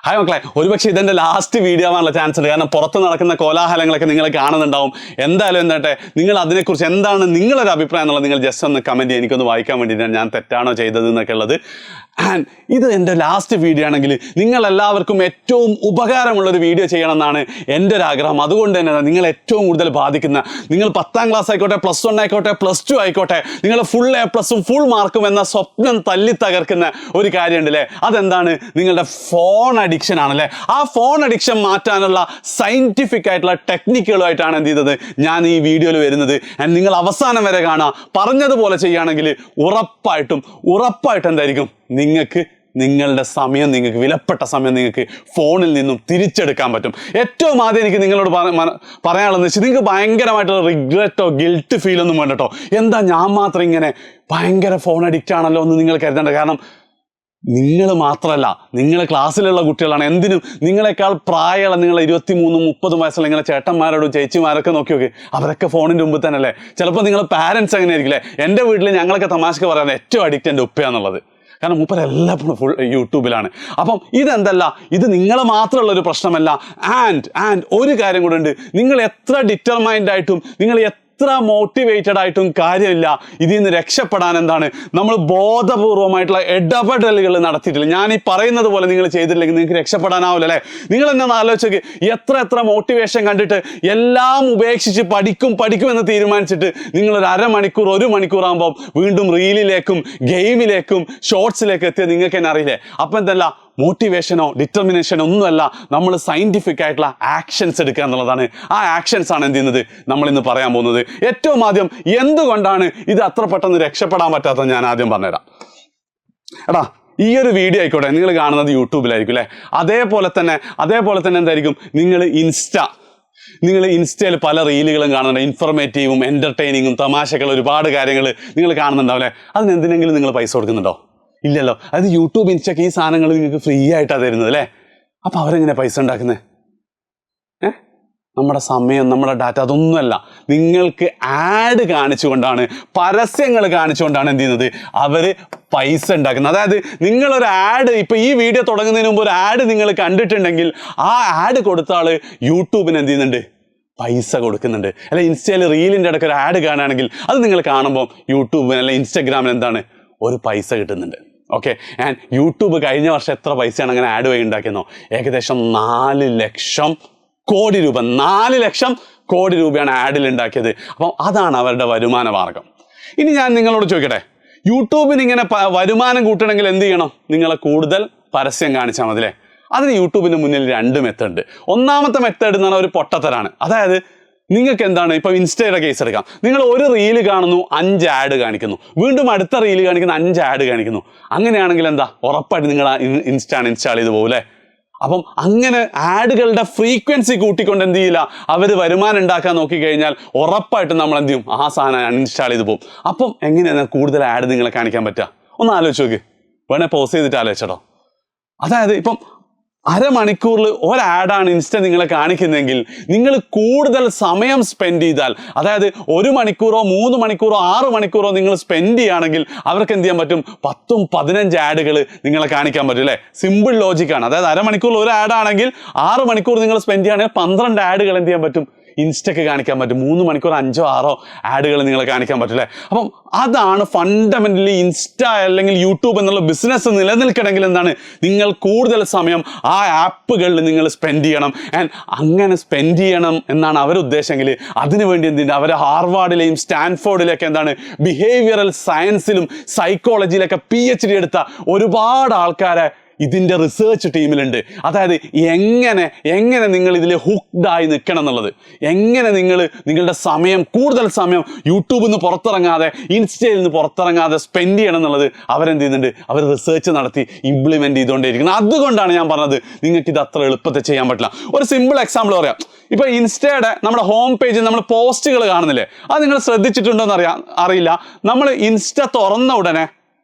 Hi മക്കളെ, ഒരുപക്ഷെ ഇതെൻ്റെ ലാസ്റ്റ് വീഡിയോ ആവാനുള്ള ചാൻസ് ഉണ്ട്. കാരണം പുറത്ത് നടക്കുന്ന കോലാഹലങ്ങളൊക്കെ നിങ്ങൾ കാണുന്നുണ്ടാവും. എന്തായാലും എന്താട്ടെ, നിങ്ങൾ അതിനെക്കുറിച്ച് എന്താണ് നിങ്ങളൊരു അഭിപ്രായം എന്നുള്ളത് നിങ്ങൾ ജസ്റ്റ് ഒന്ന് കമൻറ്റ് ചെയ്യുക. എനിക്കൊന്ന് വായിക്കാൻ വേണ്ടിയിട്ടാണ് ഞാൻ തെറ്റാണോ ചെയ്തത് എന്നൊക്കെ ഉള്ളത്. ആൻഡ് ഇത് എൻ്റെ ലാസ്റ്റ് വീഡിയോ ആണെങ്കിൽ നിങ്ങളെല്ലാവർക്കും ഏറ്റവും ഉപകാരമുള്ളൊരു വീഡിയോ ചെയ്യണമെന്നാണ് എൻ്റെ ഒരു ആഗ്രഹം. അതുകൊണ്ട് തന്നെ നിങ്ങൾ ഏറ്റവും കൂടുതൽ ബാധിക്കുന്ന, നിങ്ങൾ 10ാം ക്ലാസ് ആയിക്കോട്ടെ, +1 ആയിക്കോട്ടെ, +2 ആയിക്കോട്ടെ, നിങ്ങൾ ഫുൾ A+ഉം ഫുൾ മാർക്കും എന്ന സ്വപ്നം തല്ലി തകർക്കുന്ന ഒരു കാര്യമുണ്ട് അല്ലേ? അതെന്താണ്? നിങ്ങളുടെ ഫോൺ അഡിക്ഷൻ ആണല്ലേ. ആ ഫോൺ അഡിക്ഷൻ മാറ്റാനുള്ള സയൻറ്റിഫിക് ആയിട്ടുള്ള ടെക്നിക്കുകളുമായിട്ടാണ് എന്ത് ചെയ്തത് ഞാൻ ഈ വീഡിയോയിൽ വരുന്നത്. ആൻഡ് നിങ്ങൾ അവസാനം വരെ കാണുക. പറഞ്ഞതുപോലെ ചെയ്യുകയാണെങ്കിൽ ഉറപ്പായിട്ടും എന്തായിരിക്കും, നിങ്ങൾക്ക് നിങ്ങളുടെ സമയം, നിങ്ങൾക്ക് വിലപ്പെട്ട സമയം നിങ്ങൾക്ക് ഫോണിൽ നിന്നും തിരിച്ചെടുക്കാൻ പറ്റും. ഏറ്റവും ആദ്യം എനിക്ക് നിങ്ങളോട് പറയാനുള്ളതെന്ന് വെച്ചാൽ, നിങ്ങൾക്ക് ഭയങ്കരമായിട്ടുള്ള റിഗ്രറ്റോ ഗിൽട്ട് ഫീലൊന്നും വേണ്ട കേട്ടോ. എന്താ ഞാൻ മാത്രം ഇങ്ങനെ ഭയങ്കര ഫോൺ അഡിക്റ്റ് ആണല്ലോ എന്ന് നിങ്ങൾ കരുതേണ്ട. കാരണം നിങ്ങൾ മാത്രമല്ല, നിങ്ങൾ ക്ലാസ്സിലുള്ള കുട്ടികളാണ്. എന്തിനും നിങ്ങളെക്കാൾ പ്രായമുള്ള, നിങ്ങൾ 23, 30 വയസ്സുള്ള നിങ്ങളെ ചേട്ടന്മാരോടും ചേച്ചിമാരൊക്കെ നോക്കി നോക്കി, അവരൊക്കെ ഫോണിൻ്റെ മുമ്പ് തന്നെ അല്ലേ. ചിലപ്പോൾ നിങ്ങളുടെ പാരൻസ് അങ്ങനെ ആയിരിക്കില്ലേ. എൻ്റെ വീട്ടിൽ ഞങ്ങളൊക്കെ തമാശക്ക് പറയാൻ ഏറ്റവും അഡിക്റ്റ് എൻ്റെ ഉപ്പയാന്നുള്ളത്. കാരണം മൂപ്പർ എല്ലാപ്പോഴും ഫുൾ യൂട്യൂബിലാണ്. അപ്പം ഇതെന്തല്ല, ഇത് നിങ്ങൾ മാത്രമുള്ളൊരു പ്രശ്നമല്ല. ആൻഡ് ഒരു കാര്യം കൂടെ ഉണ്ട്. നിങ്ങൾ എത്ര ഡിറ്റർമൈൻഡ് ആയിട്ടും, നിങ്ങൾ എത്ര മോട്ടിവേറ്റഡ് ആയിട്ടും കാര്യമില്ല. ഇതിൽ നിന്ന് രക്ഷപ്പെടാൻ എന്താണ്, നമ്മൾ ബോധപൂർവമായിട്ടുള്ള ഇടപെടലുകൾ നടത്തിയിട്ടില്ല. ഞാൻ ഈ പറയുന്നത് പോലെ നിങ്ങൾ ചെയ്തിട്ടില്ലെങ്കിൽ നിങ്ങൾക്ക് രക്ഷപ്പെടാനാവില്ല അല്ലേ. നിങ്ങൾ എന്നെ ഒന്ന് ആലോചിച്ച്, എത്ര മോട്ടിവേഷൻ കണ്ടിട്ട് എല്ലാം ഉപേക്ഷിച്ച് പഠിക്കും എന്ന് തീരുമാനിച്ചിട്ട് നിങ്ങളൊരു അരമണിക്കൂർ 1 മണിക്കൂറാകുമ്പോൾ വീണ്ടും റീലിലേക്കും ഗെയിമിലേക്കും ഷോർട്സിലേക്ക് എത്തിയത് നിങ്ങൾക്ക് തന്നെ അറിയില്ലേ. അപ്പം എന്തല്ല, മോട്ടിവേഷനോ ഡിറ്റർമിനേഷനോ ഒന്നുമല്ല, നമ്മൾ സയൻറ്റിഫിക് ആയിട്ടുള്ള ആക്ഷൻസ് എടുക്കുക എന്നുള്ളതാണ്. ആ ആക്ഷൻസ് ആണ് എന്ത് ചെയ്യുന്നത് നമ്മളിന്ന് പറയാൻ പോകുന്നത്. ഏറ്റവും ആദ്യം എന്തുകൊണ്ടാണ് ഇത് അത്ര പെട്ടെന്ന് രക്ഷപ്പെടാൻ പറ്റാത്തത് ഞാൻ ആദ്യം പറഞ്ഞുതരാം. എടാ, ഈ ഒരു വീഡിയോ ആയിക്കോട്ടെ, നിങ്ങൾ കാണുന്നത് യൂട്യൂബിലായിരിക്കും അല്ലേ. അതേപോലെ തന്നെ എന്തായിരിക്കും, നിങ്ങൾ ഇൻസ്റ്റയിൽ പല റീലുകളും കാണുന്നുണ്ട്. ഇൻഫർമേറ്റീവും എൻ്റർടൈനിങ്ങും തമാശകൾ ഒരുപാട് കാര്യങ്ങൾ നിങ്ങൾ കാണുന്നുണ്ടാവും അല്ലേ. അതിനെന്തിനെങ്കിലും നിങ്ങൾ പൈസ കൊടുക്കുന്നുണ്ടോ? ഇല്ലല്ലോ. അത് യൂട്യൂബ്, ഇൻസ്റ്റൊക്കെ ഈ സാധനങ്ങൾ നിങ്ങൾക്ക് ഫ്രീ ആയിട്ടാണ് തരുന്നത് അല്ലേ. അപ്പോൾ അവരെങ്ങനെ പൈസ ഉണ്ടാക്കുന്നത്? നമ്മുടെ സമയം, നമ്മുടെ ഡാറ്റ, അതൊന്നുമല്ല. നിങ്ങൾക്ക് ആഡ് കാണിച്ചുകൊണ്ടാണ്, പരസ്യങ്ങൾ കാണിച്ചുകൊണ്ടാണ് എന്ത് ചെയ്യുന്നത് അവർ പൈസ ഉണ്ടാക്കുന്നത്. അതായത് നിങ്ങളൊരു ആഡ്, ഇപ്പോൾ ഈ വീഡിയോ തുടങ്ങുന്നതിന് മുമ്പ് ഒരു ആഡ് നിങ്ങൾ കണ്ടിട്ടുണ്ടെങ്കിൽ ആ ആഡ് കൊടുത്ത ആൾ യൂട്യൂബിന് എന്ത് ചെയ്യുന്നുണ്ട്, പൈസ കൊടുക്കുന്നുണ്ട്. അല്ലെ ഇൻസ്റ്റയിൽ റീലിൻ്റെ ഇടയ്ക്ക് ഒരു ആഡ് കാണുകയാണെങ്കിൽ അത് നിങ്ങൾ കാണുമ്പോൾ യൂട്യൂബിന് അല്ലെ ഇൻസ്റ്റഗ്രാമിന് എന്താണ്, ഒരു പൈസ കിട്ടുന്നുണ്ട്. ഓക്കെ. ആൻഡ് യൂട്യൂബ് കഴിഞ്ഞ വർഷം എത്ര പൈസയാണ് അങ്ങനെ ആഡ് വഴി ഉണ്ടാക്കിയെന്നോ? ഏകദേശം 4 ലക്ഷം കോടി രൂപ. 4 ലക്ഷം കോടി രൂപയാണ് ആഡിൽ ഉണ്ടാക്കിയത്. അപ്പം അതാണ് അവരുടെ വരുമാന മാർഗം. ഇനി ഞാൻ നിങ്ങളോട് ചോദിക്കട്ടെ, യൂട്യൂബിന് ഇങ്ങനെ വരുമാനം കൂട്ടണമെങ്കിൽ എന്ത് ചെയ്യണം? നിങ്ങളെ കൂടുതൽ പരസ്യം കാണിച്ചാൽ മതി അല്ലേ. അതിന് യൂട്യൂബിന് മുന്നിൽ 2 മെത്തേഡ് ഉണ്ട്. ഒന്നാമത്തെ മെത്തേഡ് എന്ന് പറഞ്ഞാൽ ഒരു പൊട്ടത്തരാണ്. അതായത് നിങ്ങൾക്ക് എന്താണ്, ഇപ്പോൾ ഇൻസ്റ്റയുടെ കേസ് എടുക്കാം. നിങ്ങൾ ഒരു റീല് കാണുന്നു, 5 ആഡ് കാണിക്കുന്നു. വീണ്ടും അടുത്ത റീല് കാണിക്കുന്ന 5 ആഡ് കാണിക്കുന്നു. അങ്ങനെയാണെങ്കിൽ എന്താ, ഉറപ്പായിട്ട് നിങ്ങൾ ഇൻസ്റ്റാൾ ചെയ്ത് പോകും അല്ലേ. അപ്പം അങ്ങനെ ആഡുകളുടെ ഫ്രീക്വൻസി കൂട്ടിക്കൊണ്ട് എന്ത് ചെയ്യില്ല, അവർ വരുമാനം ഉണ്ടാക്കാൻ നോക്കിക്കഴിഞ്ഞാൽ ഉറപ്പായിട്ടും നമ്മൾ എന്ത് ചെയ്യും, ആ സാധനം അൺഇൻസ്റ്റാൾ ചെയ്ത് പോകും. അപ്പം എങ്ങനെയാണ് കൂടുതൽ ആഡ് നിങ്ങളെ കാണിക്കാൻ പറ്റുക? ഒന്ന് ആലോചിച്ച് നോക്ക്. വേണേൽ പോസ് ചെയ്തിട്ട് ആലോചിച്ചോ. അതായത് ഇപ്പം അരമണിക്കൂറിൽ ഒരു ആഡാണ് ഇൻസ്റ്റ നിങ്ങളെ കാണിക്കുന്നതെങ്കിൽ, നിങ്ങൾ കൂടുതൽ സമയം സ്പെൻഡ് ചെയ്താൽ, അതായത് 1 മണിക്കൂറോ 3 മണിക്കൂറോ 6 മണിക്കൂറോ നിങ്ങൾ സ്പെൻഡ് ചെയ്യുകയാണെങ്കിൽ അവർക്ക് എന്ത് ചെയ്യാൻ പറ്റും, 10ഉം 15 ആഡുകൾ നിങ്ങളെ കാണിക്കാൻ പറ്റും അല്ലേ. സിമ്പിൾ ലോജിക്കാണ്. അതായത് അരമണിക്കൂറിൽ ഒരു ആഡാണെങ്കിൽ 6 മണിക്കൂർ നിങ്ങൾ സ്പെൻഡ് ചെയ്യുകയാണെങ്കിൽ 12 ആഡുകൾ എന്ത് ചെയ്യാൻ പറ്റും, ഇൻസ്റ്റയ്ക്ക് കാണിക്കാൻ പറ്റും. 3 മണിക്കൂർ 5ഓ 6ഓ ആഡുകൾ നിങ്ങളെ കാണിക്കാൻ പറ്റും അല്ലേ. അപ്പം അതാണ് ഫണ്ടമെന്റലി ഇൻസ്റ്റ അല്ലെങ്കിൽ യൂട്യൂബ് എന്നുള്ള ബിസിനസ് നിലനിൽക്കണമെങ്കിൽ എന്താണ്, നിങ്ങൾ കൂടുതൽ സമയം ആ ആപ്പുകളിൽ നിങ്ങൾ സ്പെൻഡ് ചെയ്യണം. ആൻഡ് അങ്ങനെ സ്പെൻഡ് ചെയ്യണം എന്നാണ് അവരുടെ ഉദ്ദേശമെങ്കിൽ അതിനുവേണ്ടി എന്തുണ്ട്, അവർ ഹാർവാർഡിലെയും സ്റ്റാൻഫോർഡിലൊക്കെ എന്താണ് ബിഹേവിയറൽ സയൻസിലും സൈക്കോളജിയിലൊക്കെ PhD എടുത്ത ഒരുപാട് ആൾക്കാരെ ഇതിൻ്റെ റിസർച്ച് ടീമിലുണ്ട്. അതായത് എങ്ങനെ നിങ്ങൾ ഇതിൽ ഹുക്ഡായി നിൽക്കണം എന്നുള്ളത്, എങ്ങനെ നിങ്ങളുടെ സമയം, കൂടുതൽ സമയം യൂട്യൂബിൽ നിന്ന് പുറത്തിറങ്ങാതെ, ഇൻസ്റ്റയിൽ നിന്ന് പുറത്തിറങ്ങാതെ സ്പെൻഡ് ചെയ്യണം എന്നുള്ളത് അവരെന്ത് ചെയ്യുന്നുണ്ട്, അവർ റിസർച്ച് നടത്തി ഇംപ്ലിമെൻറ്റ് ചെയ്തുകൊണ്ടേയിരിക്കുന്നത്. അതുകൊണ്ടാണ് ഞാൻ പറഞ്ഞത് നിങ്ങൾക്ക് ഇത് അത്ര എളുപ്പത്തിൽ ചെയ്യാൻ പറ്റില്ല. ഒരു സിമ്പിൾ എക്സാമ്പിൾ പറയാം. ഇപ്പോൾ ഇൻസ്റ്റയുടെ നമ്മുടെ ഹോം പേജിൽ നമ്മൾ പോസ്റ്റുകൾ കാണുന്നില്ലേ, അത് നിങ്ങൾ ശ്രദ്ധിച്ചിട്ടുണ്ടോ എന്ന് അറിയില്ല. നമ്മൾ ഇൻസ്റ്റ തുറന്ന ഉടനെ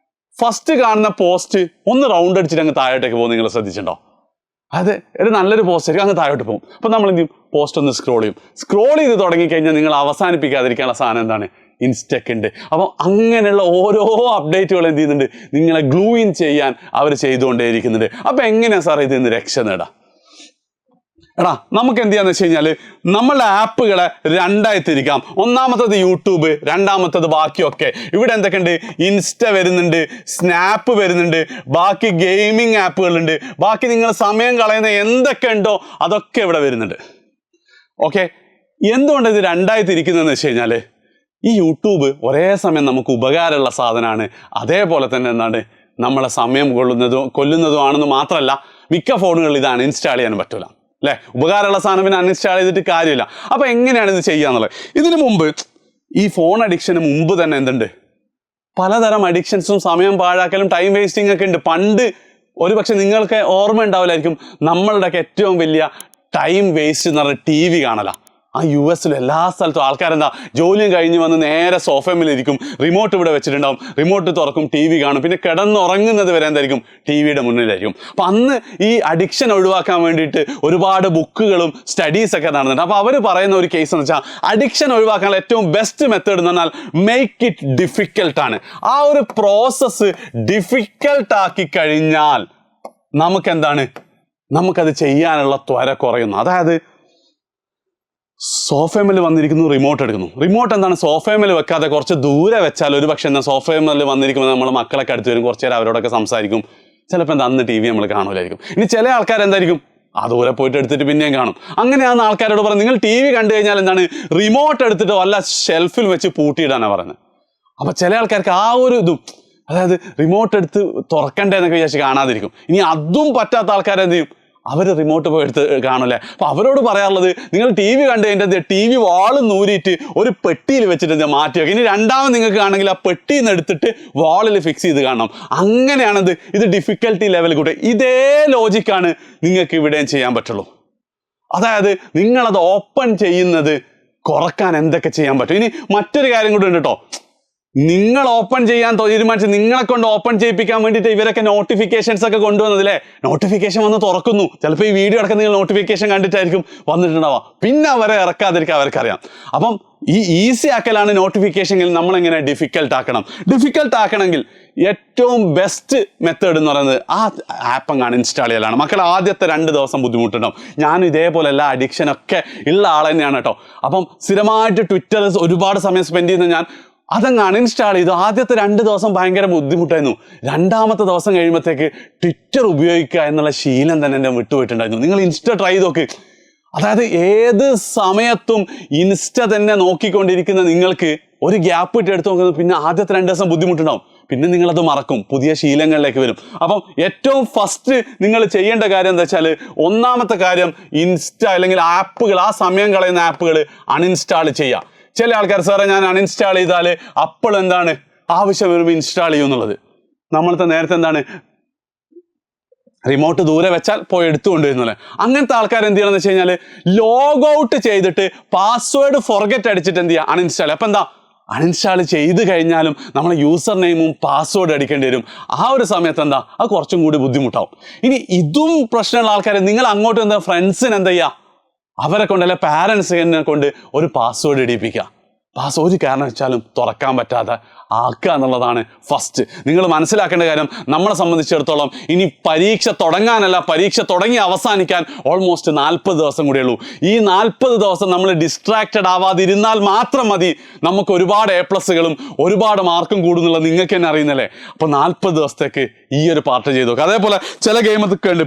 ഫസ്റ്റ് കാണുന്ന പോസ്റ്റ് ഒന്ന് റൗണ്ട് അടിച്ചിട്ട് അങ്ങ് താഴോട്ടേക്ക് പോകും. നിങ്ങൾ ശ്രദ്ധിച്ചിട്ടുണ്ടോ? അത് ഒരു നല്ലൊരു പോസ്റ്റ് ആയിരിക്കും, അങ്ങ് താഴോട്ട് പോകും. അപ്പം നമ്മൾ എന്ത് ചെയ്യും, പോസ്റ്റ് ഒന്ന് സ്ക്രോൾ ചെയ്ത് തുടങ്ങിക്കഴിഞ്ഞാൽ നിങ്ങൾ അവസാനിപ്പിക്കാതിരിക്കാനുള്ള സാധനം എന്താണ്, ഇൻസ്റ്റക്ക് ഉണ്ട്. അപ്പം അങ്ങനെയുള്ള ഓരോ അപ്ഡേറ്റുകൾ എന്ത് ചെയ്യുന്നുണ്ട്, നിങ്ങളെ ഗ്ലൂ ഇൻ ചെയ്യാൻ അവർ ചെയ്തുകൊണ്ടേയിരിക്കുന്നുണ്ട്. അപ്പം എങ്ങനെയാണ് സാർ ഇതിൽ നിന്ന് രക്ഷ നേടാം? എടാ നമുക്ക് എന്ത് ചെയ്യാന്ന് വെച്ച് കഴിഞ്ഞാൽ നമ്മളുടെ ആപ്പുകളെ രണ്ടായി തിരിക്കാം. ഒന്നാമത്തത് യൂട്യൂബ്, രണ്ടാമത്തത് ബാക്കിയൊക്കെ. ഇവിടെ എന്തൊക്കെയുണ്ട്, ഇൻസ്റ്റ വരുന്നുണ്ട്, സ്നാപ്പ് വരുന്നുണ്ട്, ബാക്കി ഗെയിമിംഗ് ആപ്പുകളുണ്ട്, ബാക്കി നിങ്ങൾ സമയം കളയുന്ന എന്തൊക്കെ ഉണ്ടോ അതൊക്കെ ഇവിടെ വരുന്നുണ്ട്. ഓക്കെ, എന്തുകൊണ്ട് ഇത് രണ്ടായി തിരിക്കുന്നതെന്ന് വെച്ച് കഴിഞ്ഞാൽ ഈ യൂട്യൂബ് ഒരേ സമയം നമുക്ക് ഉപകാരമുള്ള സാധനമാണ്, അതേപോലെ തന്നെ എന്താണ് നമ്മളെ സമയം കൊല്ലുന്നതുമാണെന്ന് മാത്രമല്ല മിക്ക ഫോണുകളിൽ ഇത് അൺഇൻസ്റ്റാൾ ചെയ്യാൻ പറ്റില്ല അല്ലേ. ഉപകാരമുള്ള സാധനം പിന്നെ അൺഇൻസ്റ്റാൾ ചെയ്തിട്ട് കാര്യമില്ല. അപ്പോൾ എങ്ങനെയാണ് ഇത് ചെയ്യാന്നുള്ളത്? ഇതിനു മുമ്പ് ഈ ഫോൺ അഡിക്ഷന് മുമ്പ് തന്നെ എന്തുണ്ട്, പലതരം അഡിക്ഷൻസും സമയം പാഴാക്കലും ടൈം വേസ്റ്റിംഗ് ഒക്കെ ഉണ്ട്. പണ്ട് ഒരുപക്ഷെ നിങ്ങൾക്ക് ഓർമ്മ ഉണ്ടാവില്ലായിരിക്കും, നമ്മളുടെയൊക്കെ ഏറ്റവും വലിയ ടൈം വേസ്റ്റ് എന്ന് പറഞ്ഞാൽ ടി വി കാണല. ആ US എല്ലാ സ്ഥലത്തും ആൾക്കാരെന്താ ജോലിയും കഴിഞ്ഞ് വന്ന് നേരെ സോഫയിലിരിക്കും, റിമോട്ട് ഇവിടെ വെച്ചിട്ടുണ്ടാവും, റിമോട്ട് തുറക്കും, ടി വി കാണും, പിന്നെ കിടന്നുറങ്ങുന്നത് വരെ എന്തായിരിക്കും ടി വിയുടെ മുന്നിലായിരിക്കും. അപ്പം അന്ന് ഈ അഡിക്ഷൻ ഒഴിവാക്കാൻ വേണ്ടിയിട്ട് ഒരുപാട് ബുക്കുകളും സ്റ്റഡീസൊക്കെ നടന്നിട്ടുണ്ട്. അപ്പോൾ അവർ പറയുന്ന ഒരു കേസ് എന്ന് വെച്ചാൽ അഡിക്ഷൻ ഒഴിവാക്കാനുള്ള ഏറ്റവും ബെസ്റ്റ് മെത്തേഡ് എന്ന് പറഞ്ഞാൽ മേക്ക് ഇറ്റ് ഡിഫിക്കൽട്ടാണ്. ആ ഒരു പ്രോസസ്സ് ഡിഫിക്കൽട്ടാക്കി കഴിഞ്ഞാൽ നമുക്കെന്താണ്, നമുക്കത് ചെയ്യാനുള്ള ത്വര കുറയുന്നു. അതായത് സോഫയമേൽ വന്നിരിക്കുന്നു, റിമോട്ട് എടുക്കുന്നു. റിമോട്ട് എന്താണ്, സോഫയമേൽ വെക്കാതെ കുറച്ച് ദൂരെ വെച്ചാൽ ഒരു പക്ഷേ എന്താ സോഫയമേൽ വന്നിരിക്കുമ്പോൾ നമ്മൾ മക്കളൊക്കെ അടുത്ത് വരും, കുറച്ച് നേരം അവരോടൊക്കെ സംസാരിക്കും, ചിലപ്പോൾ എന്താ അന്ന് ടി വി നമ്മൾ കാണൂലായിരിക്കും. ഇനി ചില ആൾക്കാർ എന്തായിരിക്കും ആ ദൂരെ പോയിട്ട് എടുത്തിട്ട് പിന്നെയും കാണും. അങ്ങനെയാണെന്ന് ആൾക്കാരോട് പറയും, നിങ്ങൾ ടി വി കണ്ടു കഴിഞ്ഞാൽ എന്താണ് റിമോട്ട് എടുത്തിട്ട് വല്ല ഷെൽഫിൽ വെച്ച് പൂട്ടിയിടാനാണ് പറയുന്നത്. അപ്പോൾ ചില ആൾക്കാർക്ക് ആ ഒരു ഇതും, അതായത് റിമോട്ട് എടുത്ത് തുറക്കണ്ടേ എന്നൊക്കെ വിചാരിച്ച് കാണാതിരിക്കും. ഇനി അതും പറ്റാത്ത ആൾക്കാരെന്ത് ചെയ്യും, അവർ റിമോട്ട് പോയി എടുത്ത് കാണൂല്ലേ. അപ്പോൾ അവരോട് പറയാറുള്ളത്, നിങ്ങൾ ടി വി കണ്ടു കഴിഞ്ഞാൽ ടി വി വാൾ നൂരിയിട്ട് ഒരു പെട്ടിയിൽ വെച്ചിട്ട് മാറ്റി വെക്കുക. ഇനി രണ്ടാമത് നിങ്ങൾക്ക് ആണെങ്കിൽ ആ പെട്ടിയിൽ നിന്ന് എടുത്തിട്ട് വാളിൽ ഫിക്സ് ചെയ്ത് കാണണം. അങ്ങനെയാണത്. ഇത് ഡിഫിക്കൽട്ടി ലെവൽ കൂടെ ഇതേ ലോജിക്കാണ് നിങ്ങൾക്ക് ഇവിടെയും ചെയ്യാൻ പറ്റുള്ളൂ. അതായത് നിങ്ങളത് ഓപ്പൺ ചെയ്യുന്നത് കുറക്കാൻ എന്തൊക്കെ ചെയ്യാൻ പറ്റും. ഇനി മറ്റൊരു കാര്യം കൂടെ ഉണ്ട് കേട്ടോ. നിങ്ങൾ ഓപ്പൺ ചെയ്യാൻ തീരുമാനിച്ച് നിങ്ങളെ കൊണ്ട് ഓപ്പൺ ചെയ്യിപ്പിക്കാൻ വേണ്ടിയിട്ട് ഇവരൊക്കെ നോട്ടിഫിക്കേഷൻസ് ഒക്കെ കൊണ്ടുവന്നതില്ലേ. നോട്ടിഫിക്കേഷൻ വന്ന് തുറക്കുന്നു, ചിലപ്പോൾ ഈ വീഡിയോ അടക്കം നിങ്ങൾ നോട്ടിഫിക്കേഷൻ കണ്ടിട്ടായിരിക്കും വന്നിട്ടുണ്ടാവുക. പിന്നെ അവരെ ഇറക്കാതിരിക്കാൻ അവർക്കറിയാം. അപ്പം ഈ ഈസി ആക്കലാണ് നോട്ടിഫിക്കേഷനിൽ നമ്മളെങ്ങനെ ഡിഫിക്കൽട്ട് ആക്കണം. ഡിഫിക്കൽട്ട് ആക്കണമെങ്കിൽ ഏറ്റവും ബെസ്റ്റ് മെത്തേഡ് എന്ന് പറയുന്നത് ആ ആപ്പ് അങ്ങ് അൺഇൻസ്റ്റാൾ ചെയ്യലാണ്. മക്കൾ ആദ്യത്തെ 2 ദിവസം ബുദ്ധിമുട്ടുണ്ടാവും. ഞാനും ഇതേപോലെ എല്ലാ അഡിക്ഷനൊക്കെ ഉള്ള ആൾ തന്നെയാണ് കേട്ടോ. അപ്പം സ്ഥിരമായിട്ട് ട്വിറ്ററിൽ ഒരുപാട് സമയം സ്പെൻഡ് ചെയ്യുന്ന ഞാൻ അതങ്ങ് അൺഇൻസ്റ്റാൾ ചെയ്തു. ആദ്യത്തെ 2 ദിവസം ഭയങ്കര ബുദ്ധിമുട്ടായിരുന്നു. രണ്ടാമത്തെ ദിവസം കഴിയുമ്പോഴത്തേക്ക് ട്വിറ്റർ ഉപയോഗിക്കുക എന്നുള്ള ശീലം തന്നെ എൻ്റെ വിട്ടുപോയിട്ടുണ്ടായിരുന്നു. നിങ്ങൾ ഇൻസ്റ്റ ട്രൈ ചെയ്ത് നോക്ക്. അതായത് ഏത് സമയത്തും ഇൻസ്റ്റ തന്നെ നോക്കിക്കൊണ്ടിരിക്കുന്ന നിങ്ങൾക്ക് ഒരു ഗ്യാപ്പ് ഇട്ട് എടുത്ത് നോക്കുന്നത് പിന്നെ ആദ്യത്തെ 2 ദിവസം ബുദ്ധിമുട്ടുണ്ടാവും. പിന്നെ നിങ്ങളത് മറക്കും, പുതിയ ശീലങ്ങളിലേക്ക് വരും. അപ്പം ഏറ്റവും ഫസ്റ്റ് നിങ്ങൾ ചെയ്യേണ്ട കാര്യം എന്താ വെച്ചാൽ, ഒന്നാമത്തെ കാര്യം ഇൻസ്റ്റ അല്ലെങ്കിൽ ആപ്പുകൾ, ആ സമയം കളയുന്ന ആപ്പുകൾ അൺഇൻസ്റ്റാൾ ചെയ്യുക. ചില ആൾക്കാർ സാറേ ഞാൻ അൺഇൻസ്റ്റാൾ ചെയ്താൽ അപ്പോൾ എന്താണ് ആവശ്യം വരുമ്പോൾ ഇൻസ്റ്റാൾ ചെയ്യും എന്നുള്ളത്. നമ്മളത്തെ നേരത്തെ എന്താണ് റിമോട്ട് ദൂരെ വെച്ചാൽ പോയി എടുത്തുകൊണ്ടുവരുന്നല്ലേ. അങ്ങനത്തെ ആൾക്കാർ എന്ത് ചെയ്യണമെന്ന് വെച്ച് കഴിഞ്ഞാൽ ലോഗ് ഔട്ട് ചെയ്തിട്ട് പാസ്വേഡ് ഫൊർഗെറ്റ് അടിച്ചിട്ട് എന്ത് ചെയ്യുക, അൺഇൻസ്റ്റാൾ. അപ്പം എന്താ, അൺഇൻസ്റ്റാൾ ചെയ്ത് കഴിഞ്ഞാലും നമ്മൾ യൂസർ നെയിമും പാസ്വേഡ് അടിക്കേണ്ടി വരും. ആ ഒരു സമയത്ത് എന്താ അത് കുറച്ചും കൂടി ബുദ്ധിമുട്ടാവും. ഇനി ഇതും പ്രശ്നമുള്ള ആൾക്കാർ നിങ്ങൾ അങ്ങോട്ട് എന്താ ഫ്രണ്ട്സിന് എന്താ ചെയ്യുക, അവരെ കൊണ്ടല്ലേ പാരൻസിനെ കൊണ്ട് ഒരു പാസ്വേഡ് ഇടിപ്പിക്കുക. ഒരു കാരണം വെച്ചാലും തുറക്കാൻ പറ്റാതെ ആക്കുക എന്നുള്ളതാണ് ഫസ്റ്റ്. നിങ്ങൾ മനസ്സിലാക്കേണ്ട കാര്യം, നമ്മളെ സംബന്ധിച്ചിടത്തോളം ഇനി പരീക്ഷ തുടങ്ങാനല്ല, പരീക്ഷ തുടങ്ങി അവസാനിക്കാൻ ഓൾമോസ്റ്റ് 40 ദിവസം കൂടിയുള്ളൂ. ഈ 40 ദിവസം നമ്മൾ ഡിസ്ട്രാക്റ്റഡ് ആവാതിരുന്നാൽ മാത്രം മതി നമുക്ക് ഒരുപാട് A+കളും ഒരുപാട് മാർക്കും കൂടുന്നുള്ളത് നിങ്ങൾക്ക് തന്നെ അറിയുന്നല്ലേ. അപ്പോൾ 40 ദിവസത്തേക്ക് ഈ ഒരു പാർട്ട് ചെയ്ത് നോക്കുക. അതേപോലെ ചില ഗെയിമൊക്കെ ഉണ്ട്,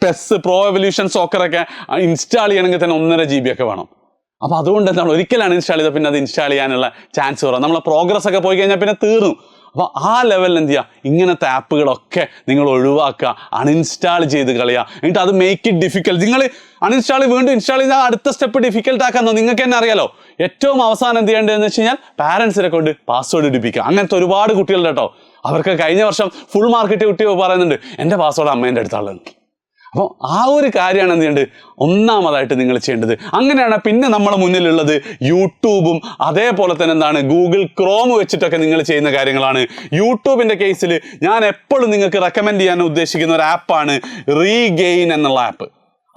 പെസ്, പ്രോ എവല്യൂഷൻ സോക്കറൊക്കെ ഇൻസ്റ്റാൾ ചെയ്യണമെങ്കിൽ തന്നെ 1.5 GB ഒക്കെ വേണം. അപ്പോൾ അതുകൊണ്ട് എന്താണ്, ഒരിക്കലാണ് ഇൻസ്റ്റാൾ ചെയ്താൽ പിന്നെ അത് ഇൻസ്റ്റാൾ ചെയ്യാനുള്ള ചാൻസ് കുറവ്. നമ്മളെ പ്രോഗ്രസ് ഒക്കെ പോയി കഴിഞ്ഞാൽ പിന്നെ തീർന്നു. അപ്പോൾ ആ ലെവലിൽ എന്ത് ചെയ്യുക, ഇങ്ങനത്തെ ആപ്പുകളൊക്കെ നിങ്ങൾ ഒഴിവാക്കുക, അൺഇൻസ്റ്റാൾ ചെയ്ത് കളയുക. എന്നിട്ട് അത് മേക്ക് ഇറ്റ് ഡിഫിക്കൽട്ട്. നിങ്ങൾ അൺഇൻസ്റ്റാൾ വീണ്ടും ഇൻസ്റ്റാൾ ചെയ്താൽ അടുത്ത സ്റ്റെപ്പ് ഡിഫിക്കൽട്ട് ആക്കാമെന്ന് നിങ്ങൾക്ക് തന്നെ അറിയാലോ. ഏറ്റവും അവസാനം എന്ത് ചെയ്യേണ്ടതെന്ന് വെച്ച് കഴിഞ്ഞാൽ പാരൻസിനെ കൊണ്ട് പാസ്വേഡ് ഇടിപ്പിക്കുക. അങ്ങനത്തെ ഒരുപാട് കുട്ടികളുടെ കേട്ടോ. അവർക്ക് കഴിഞ്ഞ വർഷം ഫുൾ മാർക്കറ്റ് കുട്ടി പറയുന്നുണ്ട് എൻ്റെ പാസ്വേഡ് അമ്മേൻ്റെ അടുത്താളുള്ളത്. അപ്പോൾ ആ ഒരു കാര്യമാണ് എന്ത് ചെയ്യേണ്ടത്, ഒന്നാമതായിട്ട് നിങ്ങൾ ചെയ്യേണ്ടത്. അങ്ങനെയാണ് പിന്നെ നമ്മുടെ മുന്നിലുള്ളത് യൂട്യൂബും അതേപോലെ തന്നെ എന്താണ് ഗൂഗിൾ ക്രോം വെച്ചിട്ടൊക്കെ നിങ്ങൾ ചെയ്യുന്ന കാര്യങ്ങളാണ്. യൂട്യൂബിൻ്റെ കേസിൽ ഞാൻ എപ്പോഴും നിങ്ങൾക്ക് റെക്കമെൻഡ് ചെയ്യാൻ ഉദ്ദേശിക്കുന്ന ഒരു ആപ്പാണ് റീഗെയിൻ എന്നുള്ള ആപ്പ്.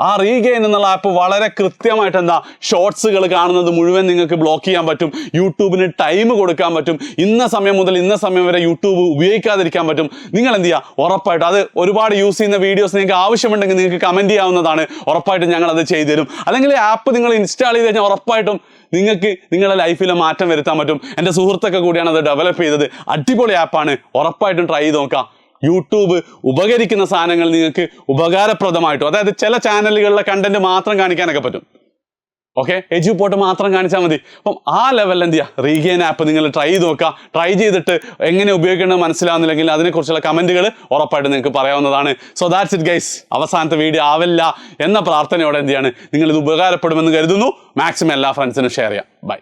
ആ റീഗെയിൻ എന്നുള്ള ആപ്പ് വളരെ കൃത്യമായിട്ട് എന്താ ഷോർട്സുകൾ കാണുന്നത് മുഴുവൻ നിങ്ങൾക്ക് ബ്ലോക്ക് ചെയ്യാൻ പറ്റും. യൂട്യൂബിന് ടൈം കൊടുക്കാൻ പറ്റും. ഇന്ന സമയം മുതൽ ഇന്ന സമയം വരെ യൂട്യൂബ് ഉപയോഗിക്കാതിരിക്കാൻ പറ്റും. നിങ്ങൾ എന്ത് ചെയ്യുക, ഉറപ്പായിട്ടും അത് ഒരുപാട് യൂസ് ചെയ്യുന്ന വീഡിയോസ് നിങ്ങൾക്ക് ആവശ്യമുണ്ടെങ്കിൽ നിങ്ങൾക്ക് കമൻറ്റ് ചെയ്യാവുന്നതാണ്. ഉറപ്പായിട്ടും ഞങ്ങളത് ചെയ്തു തരും. അല്ലെങ്കിൽ ആപ്പ് നിങ്ങൾ ഇൻസ്റ്റാൾ ചെയ്ത് കഴിഞ്ഞാൽ ഉറപ്പായിട്ടും നിങ്ങൾക്ക് നിങ്ങളുടെ ലൈഫിൽ മാറ്റം വരുത്താൻ പറ്റും. എൻ്റെ സുഹൃത്തൊക്കെ കൂടിയാണ് അത് ഡെവലപ്പ് ചെയ്തത്. അടിപൊളി ആപ്പാണ്, ഉറപ്പായിട്ടും ട്രൈ ചെയ്ത് നോക്കാം. യൂട്യൂബ് ഉപകരിക്കുന്ന സാധനങ്ങൾ നിങ്ങൾക്ക് ഉപകാരപ്രദമായിട്ടും, അതായത് ചില ചാനലുകളിലെ കണ്ടന്റ് മാത്രം കാണിക്കാനൊക്കെ പറ്റും. ഓക്കെ, എജുപോട്ട് മാത്രം കാണിച്ചാൽ മതി. അപ്പം ആ ലെവലിൽ എന്ത് ചെയ്യുക, റീഗെയിൻ ആപ്പ് നിങ്ങൾ ട്രൈ ചെയ്ത് നോക്കുക. ട്രൈ ചെയ്തിട്ട് എങ്ങനെ ഉപയോഗിക്കേണ്ടത് മനസ്സിലാവുന്നില്ലെങ്കിൽ അതിനെക്കുറിച്ചുള്ള കമൻറ്റുകൾ ഉറപ്പായിട്ട് നിങ്ങൾക്ക് പറയാവുന്നതാണ്. So that's it guys. അവസാനത്തെ വീഡിയോ ആവില്ല എന്ന പ്രാർത്ഥനയോടെ എന്ത് ചെയ്യാണ്, നിങ്ങളിത് ഉപകാരപ്പെടുമെന്ന് കരുതുന്നു. മാക്സിമം എല്ലാ ഫ്രണ്ട്സിനും ഷെയർ ചെയ്യാം. ബൈ.